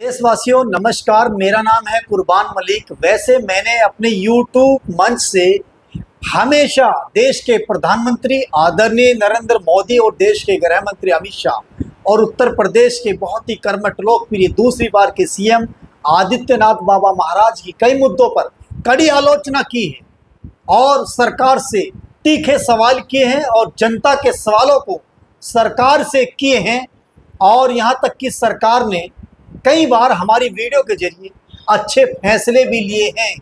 देशवासियों नमस्कार। मेरा नाम है कुर्बान मलिक। वैसे मैंने अपने YouTube मंच से हमेशा देश के प्रधानमंत्री आदरणीय नरेंद्र मोदी और देश के गृह मंत्री अमित शाह और उत्तर प्रदेश के बहुत ही कर्मठ लोकप्रिय दूसरी बार के सीएम आदित्यनाथ बाबा महाराज की कई मुद्दों पर कड़ी आलोचना की है और सरकार से तीखे सवाल किए हैं और जनता के सवालों को सरकार से किए हैं। और यहाँ तक कि सरकार ने कई बार हमारी वीडियो के जरिए अच्छे फैसले भी लिए हैं,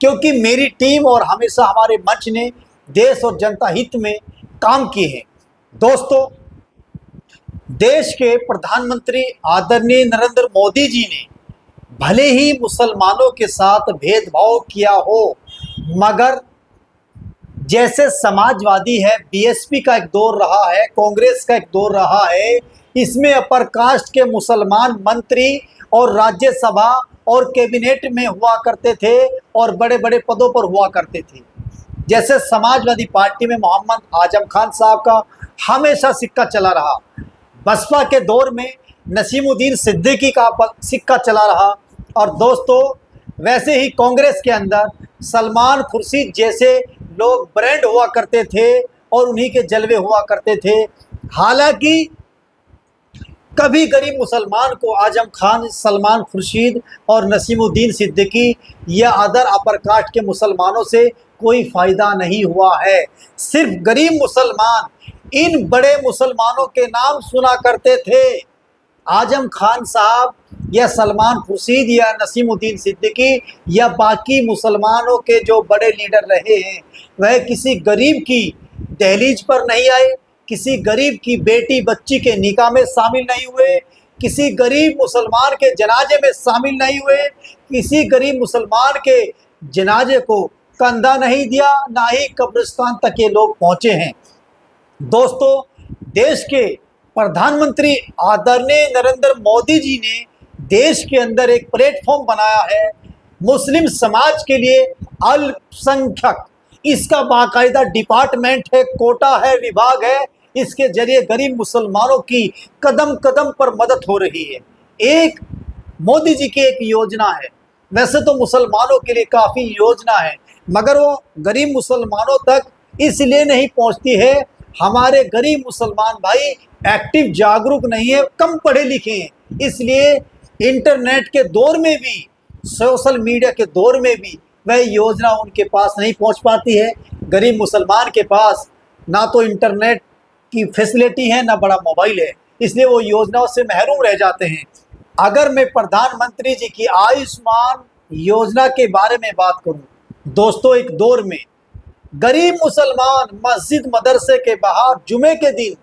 क्योंकि मेरी टीम और हमेशा हमारे मंच ने देश और जनता हित में काम किए हैं। दोस्तों, देश के प्रधानमंत्री आदरणीय नरेंद्र मोदी जी ने भले ही मुसलमानों के साथ भेदभाव किया हो, मगर जैसे समाजवादी है, बीएसपी का एक दौर रहा है, कांग्रेस का एक दौर रहा है, इसमें अपर कास्ट के मुसलमान मंत्री और राज्यसभा और कैबिनेट में हुआ करते थे और बड़े बड़े पदों पर हुआ करते थे। जैसे समाजवादी पार्टी में मोहम्मद आजम खान साहब का हमेशा सिक्का चला रहा, बसपा के दौर में नसीमुद्दीन सिद्दीकी का सिक्का चला रहा, और दोस्तों वैसे ही कांग्रेस के अंदर सलमान खुर्शीद जैसे लोग ब्रांड हुआ करते थे और उन्हीं के जलवे हुआ करते थे। हालांकि कभी गरीब मुसलमान को आजम खान, सलमान खुर्शीद और नसीमुद्दीन सिद्दीकी या अदर अपर कास्ट के मुसलमानों से कोई फ़ायदा नहीं हुआ है। सिर्फ गरीब मुसलमान इन बड़े मुसलमानों के नाम सुना करते थे। आजम खान साहब या सलमान खुर्शीद या नसीमुद्दीन सिद्दीकी या बाकी मुसलमानों के जो बड़े लीडर रहे हैं, वह किसी गरीब की दहलीज पर नहीं आए, किसी गरीब की बेटी बच्ची के निकाह में शामिल नहीं हुए, किसी गरीब मुसलमान के जनाजे में शामिल नहीं हुए, किसी गरीब मुसलमान के जनाजे को कंधा नहीं दिया, ना ही कब्रिस्तान तक ये लोग पहुँचे हैं। दोस्तों, देश के प्रधानमंत्री आदरणीय नरेंद्र मोदी जी ने देश के अंदर एक प्लेटफॉर्म बनाया है मुस्लिम समाज के लिए, अल्पसंख्यक, इसका बाकायदा डिपार्टमेंट है, कोटा है, विभाग है। इसके जरिए गरीब मुसलमानों की कदम कदम पर मदद हो रही है। एक मोदी जी की एक योजना है, वैसे तो मुसलमानों के लिए काफ़ी योजना है, मगर वो गरीब मुसलमानों तक इसलिए नहीं पहुंचती है, हमारे गरीब मुसलमान भाई एक्टिव जागरूक नहीं है, कम पढ़े लिखे हैं, इसलिए इंटरनेट के दौर में भी, सोशल मीडिया के दौर में भी वह योजना उनके पास नहीं पहुंच पाती है। गरीब मुसलमान के पास ना तो इंटरनेट की फैसिलिटी है, ना बड़ा मोबाइल है, इसलिए वो योजनाओं से महरूम रह जाते हैं। अगर मैं प्रधानमंत्री जी की आयुष्मान योजना के बारे में बात करूं, दोस्तों, एक दौर में गरीब मुसलमान मस्जिद मदरसे के बाहर जुमे के दिन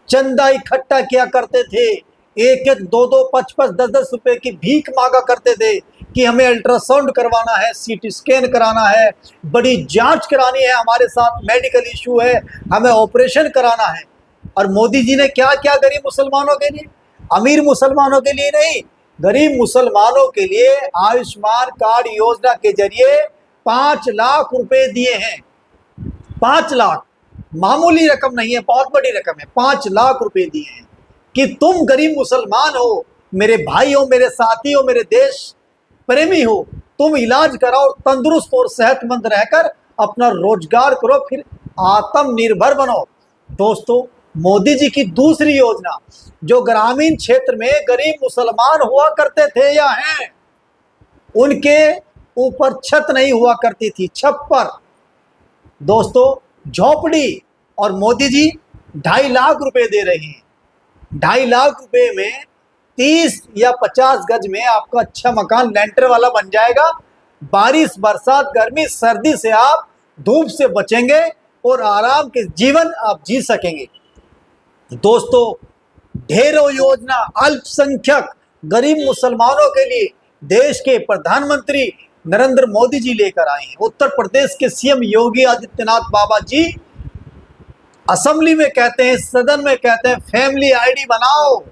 चंदा इकट्ठा किया करते थे, एक एक दो दो 5-5 10-10 रुपए की भीख मांगा करते थे कि हमें अल्ट्रासाउंड करवाना है, सीटी स्कैन कराना है, बड़ी जांच करानी है, हमारे साथ मेडिकल इशू है, हमें ऑपरेशन कराना है। और मोदी जी ने क्या क्या गरीब मुसलमानों के लिए, अमीर मुसलमानों के लिए नहीं, गरीब मुसलमानों के लिए आयुष्मान कार्ड योजना के जरिए 5 लाख रुपए दिए हैं। 5 लाख मामूली रकम नहीं है, बहुत बड़ी रकम है। 5 लाख रुपए दिए हैं कि तुम गरीब मुसलमान हो, मेरे भाई हो, मेरे साथी हो, मेरे देश प्रेमी हो, तुम इलाज कराओ, तंदुरुस्त और सेहतमंद रहकर अपना रोजगार करो, फिर आत्मनिर्भर बनो। दोस्तों, मोदी जी की दूसरी योजना, जो ग्रामीण क्षेत्र में गरीब मुसलमान हुआ करते थे या हैं, उनके ऊपर छत नहीं हुआ करती थी, छप्पर, दोस्तों झोपड़ी, और मोदी जी 2.5 लाख रुपए दे रहे हैं। 2.5 लाख रुपए में 30 या 50 गज में आपका अच्छा मकान लेंटर वाला बन जाएगा। बारिश, बरसात, गर्मी, सर्दी से आप धूप से बचेंगे और आराम के जीवन आप जी सकेंगे। दोस्तों, ढेरों योजना अल्पसंख्यक गरीब मुसलमानों के लिए देश के प्रधानमंत्री नरेंद्र मोदी जी लेकर आए हैं। उत्तर प्रदेश के सीएम योगी आदित्यनाथ बाबा जी असेंबली में कहते हैं, सदन में कहते हैं, फैमिली आईडी बनाओ,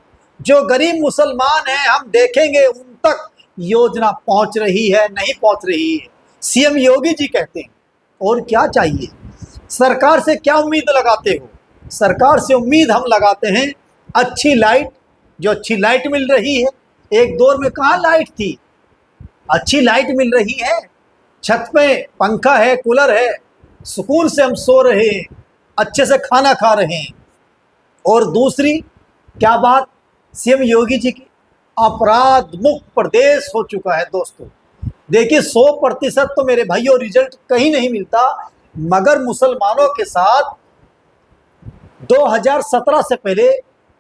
जो गरीब मुसलमान हैं हम देखेंगे उन तक योजना पहुंच रही है नहीं पहुंच रही है, सीएम योगी जी कहते हैं। और क्या चाहिए, सरकार से क्या उम्मीद लगाते हो? सरकार से उम्मीद हम लगाते हैं अच्छी लाइट, जो अच्छी लाइट मिल रही है, एक दौर में कहाँ लाइट थी, अच्छी लाइट मिल रही है, छत पे पंखा है, कूलर है, सुकून से हम सो रहे हैं, अच्छे से खाना खा रहे हैं। और दूसरी क्या बात, सीएम योगी जी की, अपराध मुक्त प्रदेश हो चुका है। दोस्तों देखिए 100% तो मेरे भाइयों रिजल्ट कहीं नहीं मिलता, मगर मुसलमानों के साथ 2017 से पहले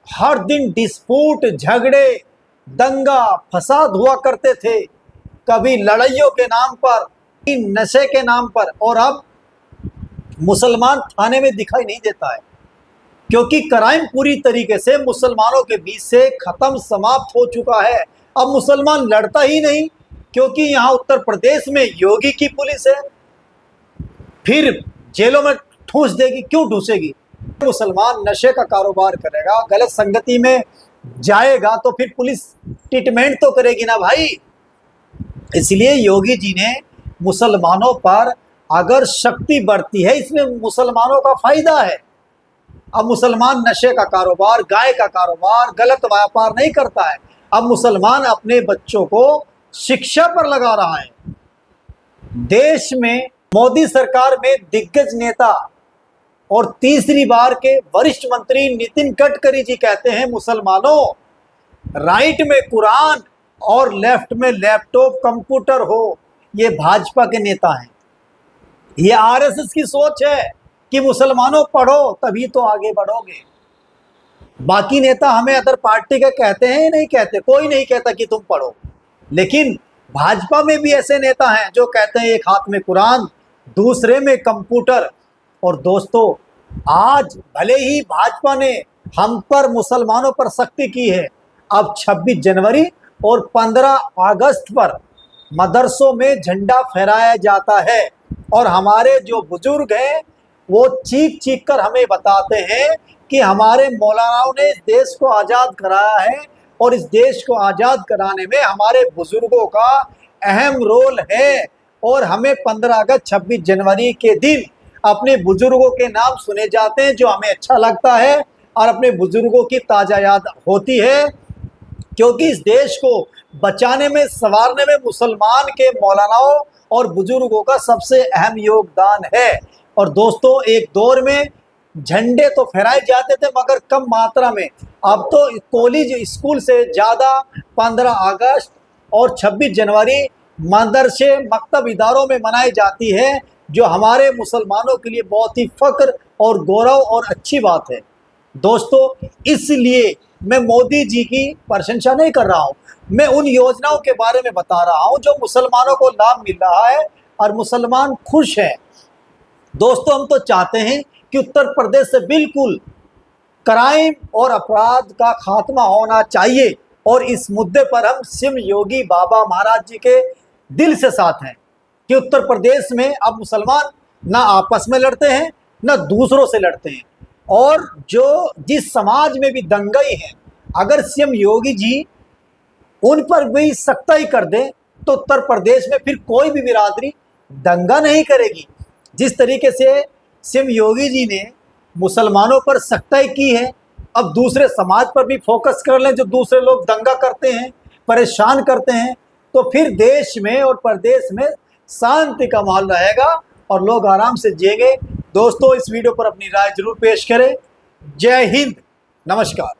हर दिन डिस्प्यूट, झगड़े, दंगा फसाद हुआ करते थे, कभी लड़ाइयों के नाम पर, नशे के नाम पर। और अब मुसलमान थाने में दिखाई नहीं देता है, क्योंकि क्राइम पूरी तरीके से मुसलमानों के बीच से खत्म, समाप्त हो चुका है। अब मुसलमान लड़ता ही नहीं, क्योंकि यहाँ उत्तर प्रदेश में योगी की पुलिस है, फिर जेलों में ठूंस देगी। क्यों ठूसेगी? मुसलमान नशे का कारोबार करेगा, गलत संगति में जाएगा, तो फिर पुलिस ट्रीटमेंट तो करेगी ना भाई। इसलिए योगी जी ने मुसलमानों पर अगर शक्ति बढ़ती है, इसमें मुसलमानों का फायदा है। अब मुसलमान नशे का कारोबार, गाय का कारोबार, गलत व्यापार नहीं करता है। अब मुसलमान अपने बच्चों को शिक्षा पर लगा रहा है। देश में मोदी सरकार में दिग्गज नेता और तीसरी बार के वरिष्ठ मंत्री नितिन गडकरी जी कहते हैं, मुसलमानों, राइट में कुरान और लेफ्ट में लैपटॉप कंप्यूटर हो। ये भाजपा के नेता हैं, ये आरएसएस की सोच है कि मुसलमानों पढ़ो तभी तो आगे बढ़ोगे। बाकी नेता हमें अदर पार्टी के कहते हैं, नहीं कहते, कोई नहीं कहता कि तुम पढ़ो। लेकिन भाजपा में भी ऐसे नेता हैं जो कहते हैं एक हाथ में कुरान, दूसरे में कंप्यूटर। और दोस्तों आज भले ही भाजपा ने हम पर, मुसलमानों पर सख्ती की है, अब 26 जनवरी और 15 अगस्त पर मदरसों में झंडा फहराया जाता है, और हमारे जो बुजुर्ग हैं वो चीख चीख कर हमें बताते हैं कि हमारे मौलानाओं ने इस देश को आज़ाद कराया है, और इस देश को आज़ाद कराने में हमारे बुजुर्गों का अहम रोल है। और हमें 15 अगस्त 26 जनवरी के दिन अपने बुजुर्गों के नाम सुने जाते हैं, जो हमें अच्छा लगता है और अपने बुजुर्गों की ताज़ा याद होती है, क्योंकि इस देश को बचाने में, संवारने में मुसलमान के मौलानाओं और बुजुर्गों का सबसे अहम योगदान है। और दोस्तों एक दौर में झंडे तो फहराए जाते थे, मगर कम मात्रा में। अब तो कॉलेज, स्कूल से ज़्यादा 15 अगस्त और 26 जनवरी मदरसे, मकतब, इदारों में मनाई जाती है, जो हमारे मुसलमानों के लिए बहुत ही फ़ख्र और गौरव और अच्छी बात है। दोस्तों इसलिए मैं मोदी जी की प्रशंसा नहीं कर रहा हूँ, मैं उन योजनाओं के बारे में बता रहा हूँ जो मुसलमानों को लाभ मिल रहा है और मुसलमान खुश हैं। दोस्तों हम तो चाहते हैं कि उत्तर प्रदेश से बिल्कुल क्राइम और अपराध का खात्मा होना चाहिए, और इस मुद्दे पर हम सीएम योगी बाबा महाराज जी के दिल से साथ हैं कि उत्तर प्रदेश में अब मुसलमान ना आपस में लड़ते हैं, ना दूसरों से लड़ते हैं। और जो जिस समाज में भी दंगाई है, अगर सीएम योगी जी उन पर भी सख्ताई कर दे, तो उत्तर प्रदेश में फिर कोई भी बिरादरी दंगा नहीं करेगी। जिस तरीके से सीएम योगी जी ने मुसलमानों पर सख्ताई की है, अब दूसरे समाज पर भी फोकस कर लें, जो दूसरे लोग दंगा करते हैं, परेशान करते हैं, तो फिर देश में और प्रदेश में शांति का माहौल रहेगा और लोग आराम से जिएंगे। दोस्तों इस वीडियो पर अपनी राय जरूर पेश करें। जय हिंद, नमस्कार।